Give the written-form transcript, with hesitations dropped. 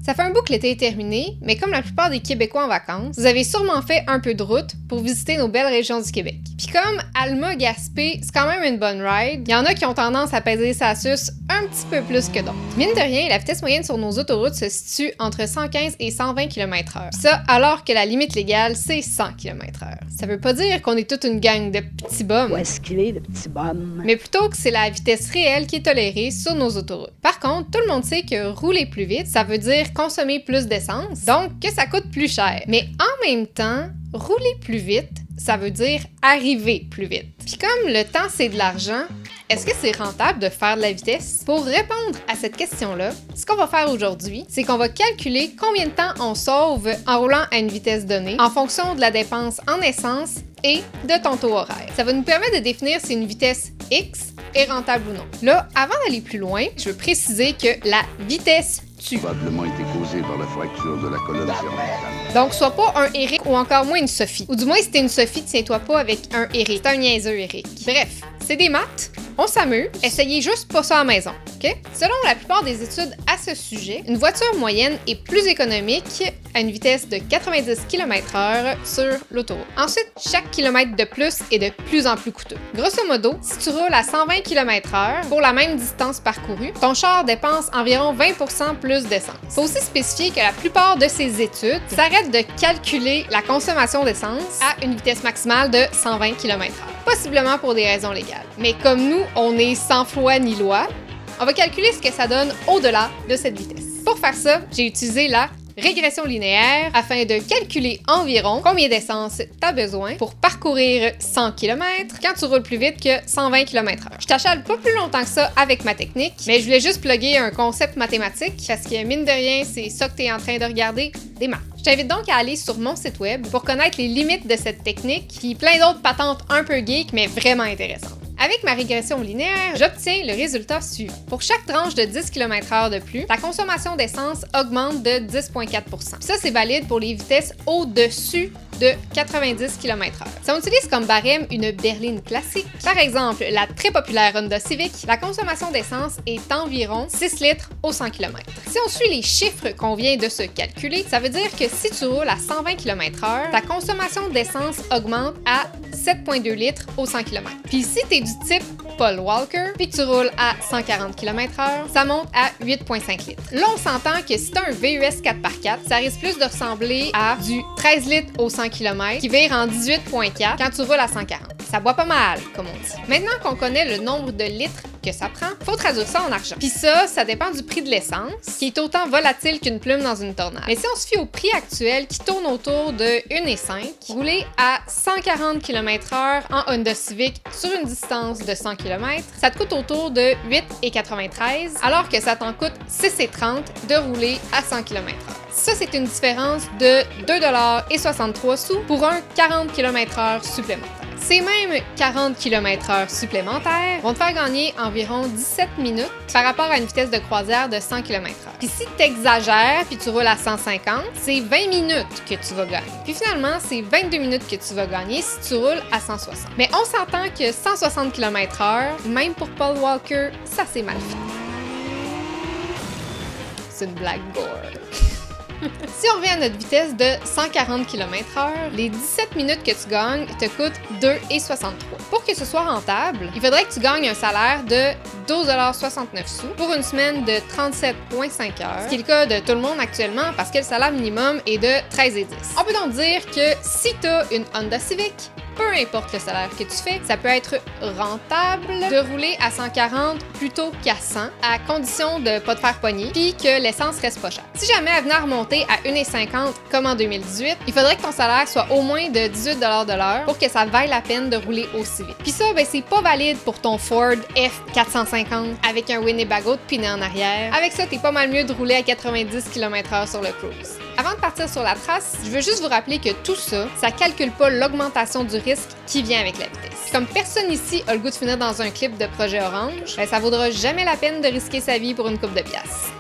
Ça fait un bout que l'été est terminé, mais comme la plupart des Québécois en vacances, vous avez sûrement fait un peu de route pour visiter nos belles régions du Québec. Puis comme Alma-Gaspé, c'est quand même une bonne ride, il y en a qui ont tendance à peser sa suce un petit peu plus que d'autres. Mine de rien, la vitesse moyenne sur nos autoroutes se situe entre 115 et 120 km/h. Ça, alors que la limite légale, c'est 100 km/h. Ça veut pas dire qu'on est toute une gang de petits bums. Où est-ce qu'il est, le petit bum? Mais plutôt que c'est la vitesse réelle qui est tolérée sur nos autoroutes. Par contre, tout le monde sait que rouler plus vite, ça veut dire consommer plus d'essence, donc que ça coûte plus cher. Mais en même temps, rouler plus vite, ça veut dire arriver plus vite. Puis comme le temps c'est de l'argent, est-ce que c'est rentable de faire de la vitesse? Pour répondre à cette question-là, ce qu'on va faire aujourd'hui, c'est qu'on va calculer combien de temps on sauve en roulant à une vitesse donnée en fonction de la dépense en essence et de ton taux horaire. Ça va nous permettre de définir si une vitesse X est rentable ou non. Là, avant d'aller plus loin, je veux préciser que la vitesse tue. Probablement été causé par la fracture de la colonne cervicale. Donc, sois pas un Eric ou encore moins une Sophie. Ou du moins, si t'es une Sophie, tiens-toi pas avec un Eric. C'est un niaiseux Eric. Bref, c'est des maths, on s'amuse, essayez juste pas ça à la maison, OK? Selon la plupart des études à ce sujet, une voiture moyenne est plus économique à une vitesse de 90 km/h sur l'autoroute. Ensuite, chaque kilomètre de plus est de plus en plus coûteux. Grosso modo, si tu roules à 120 km/h pour la même distance parcourue, ton char dépense environ 20% plus d'essence. Faut aussi spécifier que la plupart de ces études s'arrêtent de calculer la consommation d'essence à une vitesse maximale de 120 km/h. Possiblement pour des raisons légales. Mais comme nous, on est sans foi ni loi, on va calculer ce que ça donne au-delà de cette vitesse. Pour faire ça, j'ai utilisé la régression linéaire afin de calculer environ combien d'essence tu as besoin pour parcourir 100 km quand tu roules plus vite que 120 km/h. Je t'achale pas plus longtemps que ça avec ma technique, mais je voulais juste plugger un concept mathématique parce que mine de rien, c'est ça que tu es en train de regarder, des maths. Je t'invite donc à aller sur mon site web pour connaître les limites de cette technique puis plein d'autres patentes un peu geek mais vraiment intéressantes. Avec ma régression linéaire, j'obtiens le résultat suivant. Pour chaque tranche de 10 km/h de plus, ta consommation d'essence augmente de 10,4 %. Ça, c'est valide pour les vitesses au-dessus de 90 km/h. Si on utilise comme barème une berline classique, par exemple la très populaire Honda Civic, la consommation d'essence est environ 6 litres au 100 km. Si on suit les chiffres qu'on vient de se calculer, ça veut dire que si tu roules à 120 km/h, ta consommation d'essence augmente à 7,2 litres au 100 km. Puis si tu es du type Paul Walker, puis que tu roules à 140 km/h, ça monte à 8,5 litres. Là, on s'entend que si tu as un VUS 4x4, ça risque plus de ressembler à du 13 litres au 100 km qui vire en 18,4 quand tu roules à 140. Ça boit pas mal, comme on dit. Maintenant qu'on connaît le nombre de litres que ça prend, faut traduire ça en argent. Puis ça dépend du prix de l'essence, qui est autant volatile qu'une plume dans une tornade. Mais si on se fie au prix actuel qui tourne autour de 1,5, rouler à 140 km/h en Honda Civic sur une distance de 100 km, ça te coûte autour de 8,93, alors que ça t'en coûte 6,30 de rouler à 100 km/h. Ça, c'est une différence de 2,63 $ pour un 40 km/h supplémentaire. Ces mêmes 40 km/h supplémentaires vont te faire gagner environ 17 minutes par rapport à une vitesse de croisière de 100 km/h. Puis si tu exagères puis tu roules à 150, c'est 20 minutes que tu vas gagner. Puis finalement, c'est 22 minutes que tu vas gagner si tu roules à 160. Mais on s'entend que 160 km/h, même pour Paul Walker, ça c'est mal fait. C'est une blague gore. Si on revient à notre vitesse de 140 km/h, les 17 minutes que tu gagnes te coûtent 2,63 $. Pour que ce soit rentable, il faudrait que tu gagnes un salaire de 12,69 $ pour une semaine de 37,5 heures, ce qui est le cas de tout le monde actuellement parce que le salaire minimum est de 13,10 $. On peut donc dire que si tu as une Honda Civic, peu importe le salaire que tu fais, ça peut être rentable de rouler à 140 plutôt qu'à 100, à condition de pas te faire pogner, puis que l'essence reste pas chère. Si jamais elle venait à remonter à 1,50 comme en 2018, il faudrait que ton salaire soit au moins de 18 $ de l'heure pour que ça vaille la peine de rouler aussi vite. Puis ça, ben c'est pas valide pour ton Ford F450 avec un Winnebago de piné en arrière. Avec ça, t'es pas mal mieux de rouler à 90 km/h sur le cruise. Avant de partir sur la trace, je veux juste vous rappeler que tout ça, ça calcule pas l'augmentation du risque qui vient avec la vitesse. Comme personne ici a le goût de finir dans un clip de Projet Orange, ben ça vaudra jamais la peine de risquer sa vie pour une coupe de piastres.